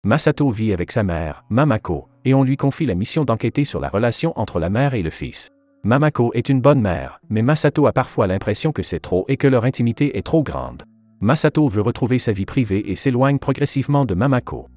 Masato vit avec sa mère, Mamako, et on lui confie la mission d'enquêter sur la relation entre la mère et le fils. Mamako est une bonne mère, mais Masato a parfois l'impression que c'est trop et que leur intimité est trop grande. Masato veut retrouver sa vie privée et s'éloigne progressivement de Mamako.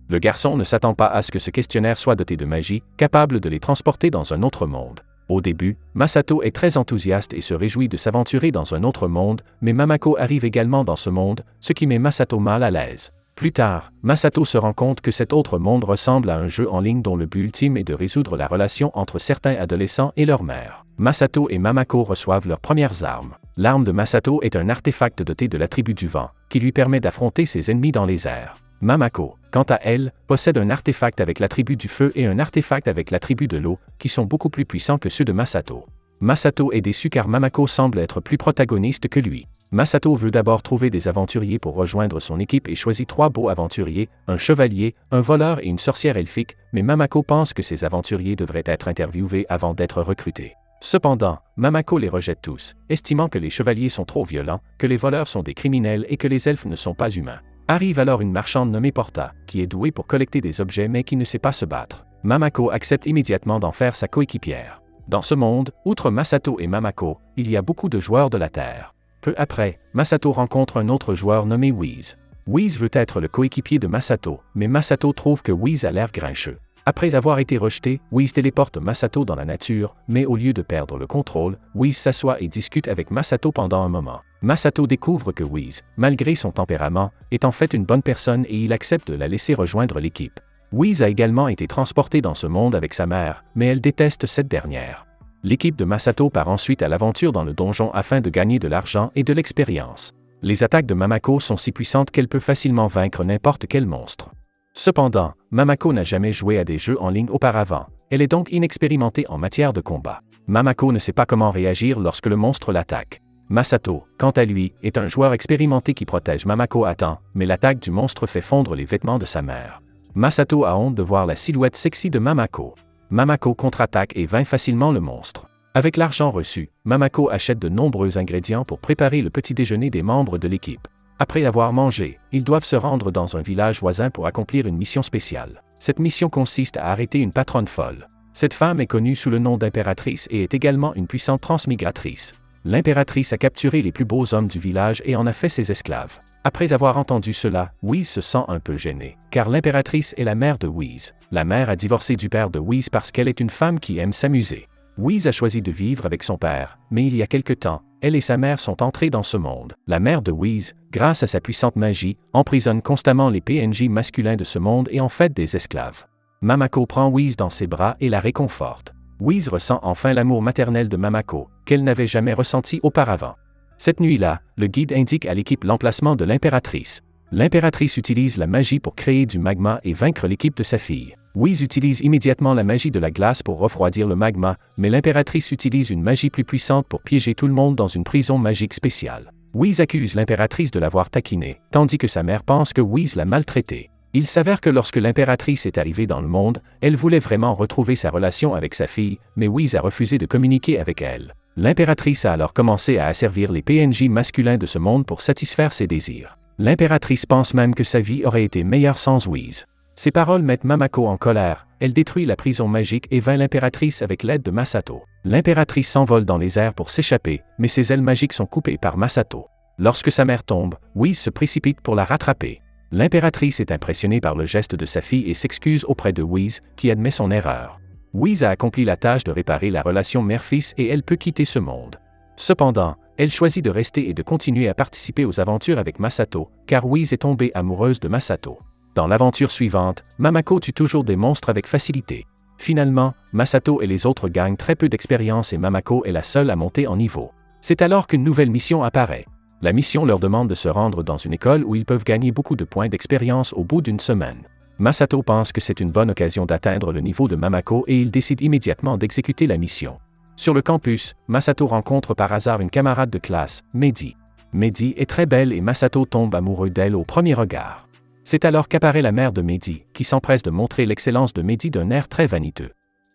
Le garçon ne s'attend pas à ce que ce questionnaire soit doté de magie, capable de les transporter dans un autre monde. Au début, Masato est très enthousiaste et se réjouit de s'aventurer dans un autre monde, mais Mamako arrive également dans ce monde, ce qui met Masato mal à l'aise. Plus tard, Masato se rend compte que cet autre monde ressemble à un jeu en ligne dont le but ultime est de résoudre la relation entre certains adolescents et leur mère. Masato et Mamako reçoivent leurs premières armes. L'arme de Masato est un artefact doté de l'attribut du vent, qui lui permet d'affronter ses ennemis dans les airs. Mamako, quant à elle, possède un artefact avec l'attribut du feu et un artefact avec l'attribut de l'eau, qui sont beaucoup plus puissants que ceux de Masato. Masato est déçu car Mamako semble être plus protagoniste que lui. Masato veut d'abord trouver des aventuriers pour rejoindre son équipe et choisit 3 beaux aventuriers, un chevalier, un voleur et une sorcière elfique, mais Mamako pense que ces aventuriers devraient être interviewés avant d'être recrutés. Cependant, Mamako les rejette tous, estimant que les chevaliers sont trop violents, que les voleurs sont des criminels et que les elfes ne sont pas humains. Arrive alors une marchande nommée Porta, qui est douée pour collecter des objets mais qui ne sait pas se battre. Mamako accepte immédiatement d'en faire sa coéquipière. Dans ce monde, outre Masato et Mamako, il y a beaucoup de joueurs de la Terre. Peu après, Masato rencontre un autre joueur nommé Whis. Whis veut être le coéquipier de Masato, mais Masato trouve que Whis a l'air grincheux. Après avoir été rejeté, Whis téléporte Masato dans la nature, mais au lieu de perdre le contrôle, Whis s'assoit et discute avec Masato pendant un moment. Masato découvre que Whis, malgré son tempérament, est en fait une bonne personne et il accepte de la laisser rejoindre l'équipe. Whis a également été transporté dans ce monde avec sa mère, mais elle déteste cette dernière. L'équipe de Masato part ensuite à l'aventure dans le donjon afin de gagner de l'argent et de l'expérience. Les attaques de Mamako sont si puissantes qu'elle peut facilement vaincre n'importe quel monstre. Cependant, Mamako n'a jamais joué à des jeux en ligne auparavant, elle est donc inexpérimentée en matière de combat. Mamako ne sait pas comment réagir lorsque le monstre l'attaque. Masato, quant à lui, est un joueur expérimenté qui protège Mamako à temps, mais l'attaque du monstre fait fondre les vêtements de sa mère. Masato a honte de voir la silhouette sexy de Mamako. Mamako contre-attaque et vainc facilement le monstre. Avec l'argent reçu, Mamako achète de nombreux ingrédients pour préparer le petit déjeuner des membres de l'équipe. Après avoir mangé, ils doivent se rendre dans un village voisin pour accomplir une mission spéciale. Cette mission consiste à arrêter une patronne folle. Cette femme est connue sous le nom d'impératrice et est également une puissante transmigratrice. L'impératrice a capturé les plus beaux hommes du village et en a fait ses esclaves. Après avoir entendu cela, Whis se sent un peu gênée, car l'impératrice est la mère de Whis. La mère a divorcé du père de Whis parce qu'elle est une femme qui aime s'amuser. Whis a choisi de vivre avec son père, mais il y a quelque temps, elle et sa mère sont entrées dans ce monde. La mère de Whis, grâce à sa puissante magie, emprisonne constamment les PNJ masculins de ce monde et en fait des esclaves. Mamako prend Whis dans ses bras et la réconforte. Whis ressent enfin l'amour maternel de Mamako, qu'elle n'avait jamais ressenti auparavant. Cette nuit-là, le guide indique à l'équipe l'emplacement de l'impératrice. L'impératrice utilise la magie pour créer du magma et vaincre l'équipe de sa fille. Whis utilise immédiatement la magie de la glace pour refroidir le magma, mais l'impératrice utilise une magie plus puissante pour piéger tout le monde dans une prison magique spéciale. Whis accuse l'impératrice de l'avoir taquinée, tandis que sa mère pense que Whis l'a maltraitée. Il s'avère que lorsque l'impératrice est arrivée dans le monde, elle voulait vraiment retrouver sa relation avec sa fille, mais Whis a refusé de communiquer avec elle. L'impératrice a alors commencé à asservir les PNJ masculins de ce monde pour satisfaire ses désirs. L'impératrice pense même que sa vie aurait été meilleure sans Whis. Ces paroles mettent Mamako en colère, elle détruit la prison magique et vainc l'impératrice avec l'aide de Masato. L'impératrice s'envole dans les airs pour s'échapper, mais ses ailes magiques sont coupées par Masato. Lorsque sa mère tombe, Whis se précipite pour la rattraper. L'impératrice est impressionnée par le geste de sa fille et s'excuse auprès de Whis, qui admet son erreur. Whis a accompli la tâche de réparer la relation mère-fils et elle peut quitter ce monde. Cependant, elle choisit de rester et de continuer à participer aux aventures avec Masato, car Whis est tombée amoureuse de Masato. Dans l'aventure suivante, Mamako tue toujours des monstres avec facilité. Finalement, Masato et les autres gagnent très peu d'expérience et Mamako est la seule à monter en niveau. C'est alors qu'une nouvelle mission apparaît. La mission leur demande de se rendre dans une école où ils peuvent gagner beaucoup de points d'expérience au bout d'une semaine. Masato pense que c'est une bonne occasion d'atteindre le niveau de Mamako et il décide immédiatement d'exécuter la mission. Sur le campus, Masato rencontre par hasard une camarade de classe, Mehdi. Mehdi est très belle et Masato tombe amoureux d'elle au premier regard. C'est alors qu'apparaît la mère de Mehdi, qui s'empresse de montrer l'excellence de Mehdi d'un air très vaniteux.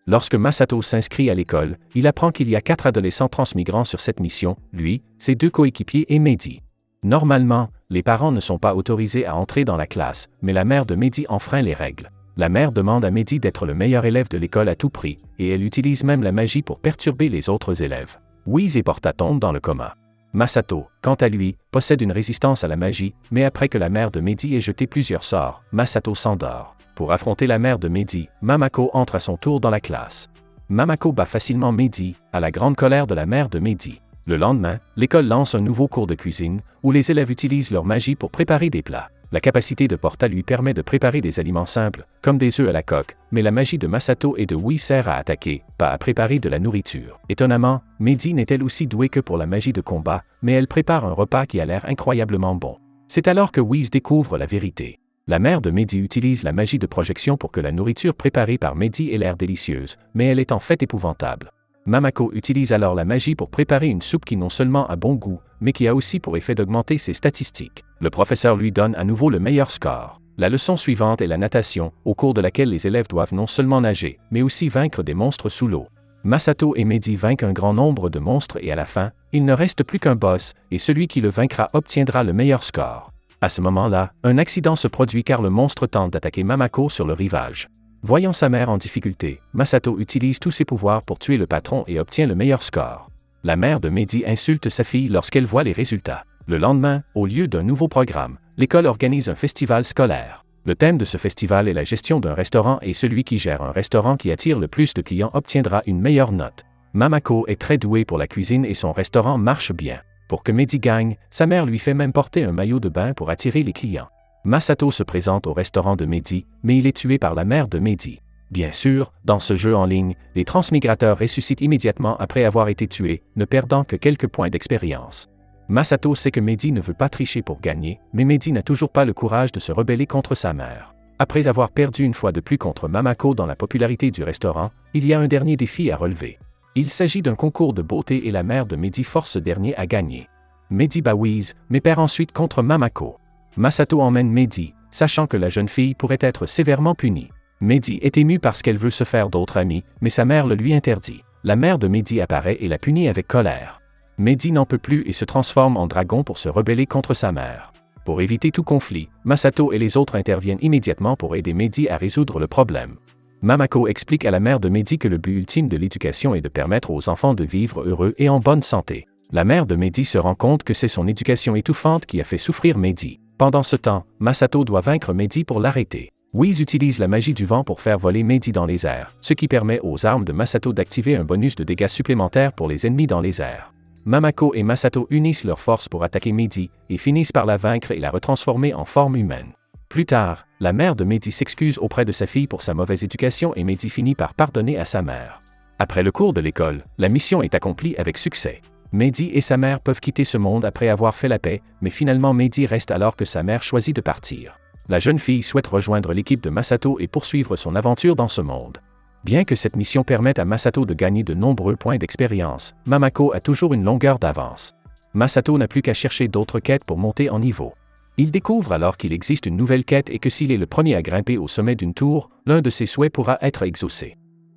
Lorsque Masato s'inscrit à l'école, il apprend qu'il y a 4 adolescents transmigrants sur cette mission, lui, ses 2 coéquipiers et Mehdi. Normalement, Les parents ne sont pas autorisés à entrer dans la classe, mais la mère de Mehdi enfreint les règles. La mère demande à Mehdi d'être le meilleur élève de l'école à tout prix, et elle utilise même la magie pour perturber les autres élèves. Wiz et Porta tombent dans le coma. Masato, quant à lui, possède une résistance à la magie, mais après que la mère de Mehdi ait jeté plusieurs sorts, Masato s'endort. Pour affronter la mère de Mehdi, Mamako entre à son tour dans la classe. Mamako bat facilement Mehdi, à la grande colère de la mère de Mehdi. Le lendemain, l'école lance un nouveau cours de cuisine, où les élèves utilisent leur magie pour préparer des plats. La capacité de Porta lui permet de préparer des aliments simples, comme des œufs à la coque, mais la magie de Masato et de Wiz sert à attaquer, pas à préparer de la nourriture. Étonnamment, Mehdi n'est elle aussi douée que pour la magie de combat, mais elle prépare un repas qui a l'air incroyablement bon. C'est alors que Wiz découvre la vérité. La mère de Mehdi utilise la magie de projection pour que la nourriture préparée par Mehdi ait l'air délicieuse, mais elle est en fait épouvantable. Mamako utilise alors la magie pour préparer une soupe qui non seulement a bon goût, mais qui a aussi pour effet d'augmenter ses statistiques. Le professeur lui donne à nouveau le meilleur score. La leçon suivante est la natation, au cours de laquelle les élèves doivent non seulement nager, mais aussi vaincre des monstres sous l'eau. Masato et Mehdi vainquent un grand nombre de monstres et à la fin, il ne reste plus qu'un boss, et celui qui le vaincra obtiendra le meilleur score. À ce moment-là, un accident se produit car le monstre tente d'attaquer Mamako sur le rivage. Voyant sa mère en difficulté, Masato utilise tous ses pouvoirs pour tuer le patron et obtient le meilleur score. La mère de Mehdi insulte sa fille lorsqu'elle voit les résultats. Le lendemain, au lieu d'un nouveau programme, l'école organise un festival scolaire. Le thème de ce festival est la gestion d'un restaurant et celui qui gère un restaurant qui attire le plus de clients obtiendra une meilleure note. Mamako est très douée pour la cuisine et son restaurant marche bien. Pour que Mehdi gagne, sa mère lui fait même porter un maillot de bain pour attirer les clients. Masato se présente au restaurant de Mehdi, mais il est tué par la mère de Mehdi. Bien sûr, dans ce jeu en ligne, les transmigrateurs ressuscitent immédiatement après avoir été tués, ne perdant que quelques points d'expérience. Masato sait que Mehdi ne veut pas tricher pour gagner, mais Mehdi n'a toujours pas le courage de se rebeller contre sa mère. Après avoir perdu une fois de plus contre Mamako dans la popularité du restaurant, il y a un dernier défi à relever. Il s'agit d'un concours de beauté et la mère de Mehdi force ce dernier à gagner. Mehdi bat Wiz, mais perd ensuite contre Mamako. Masato emmène Mehdi, sachant que la jeune fille pourrait être sévèrement punie. Mehdi est émue parce qu'elle veut se faire d'autres amis, mais sa mère le lui interdit. La mère de Mehdi apparaît et la punit avec colère. Mehdi n'en peut plus et se transforme en dragon pour se rebeller contre sa mère. Pour éviter tout conflit, Masato et les autres interviennent immédiatement pour aider Mehdi à résoudre le problème. Mamako explique à la mère de Mehdi que le but ultime de l'éducation est de permettre aux enfants de vivre heureux et en bonne santé. La mère de Mehdi se rend compte que c'est son éducation étouffante qui a fait souffrir Mehdi. Pendant ce temps, Masato doit vaincre Mehdi pour l'arrêter. Wiz utilise la magie du vent pour faire voler Mehdi dans les airs, ce qui permet aux armes de Masato d'activer un bonus de dégâts supplémentaires pour les ennemis dans les airs. Mamako et Masato unissent leurs forces pour attaquer Mehdi et finissent par la vaincre et la retransformer en forme humaine. Plus tard, la mère de Mehdi s'excuse auprès de sa fille pour sa mauvaise éducation et Mehdi finit par pardonner à sa mère. Après le cours de l'école, la mission est accomplie avec succès. Mehdi et sa mère peuvent quitter ce monde après avoir fait la paix, mais finalement Mehdi reste alors que sa mère choisit de partir. La jeune fille souhaite rejoindre l'équipe de Masato et poursuivre son aventure dans ce monde. Bien que cette mission permette à Masato de gagner de nombreux points d'expérience, Mamako a toujours une longueur d'avance. Masato n'a plus qu'à chercher d'autres quêtes pour monter en niveau. Il découvre alors qu'il existe une nouvelle quête et que s'il est le premier à grimper au sommet d'une tour, l'un de ses souhaits pourra être exaucé.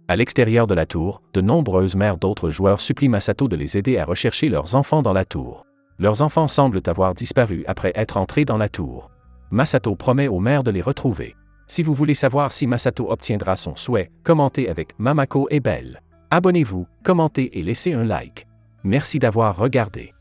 À l'extérieur de la tour, de nombreuses mères d'autres joueurs supplient Masato de les aider à rechercher leurs enfants dans la tour. Leurs enfants semblent avoir disparu après être entrés dans la tour. Masato promet aux mères de les retrouver. Si vous voulez savoir si Masato obtiendra son souhait, commentez avec Mamako est belle. Abonnez-vous, commentez et laissez un like. Merci d'avoir regardé.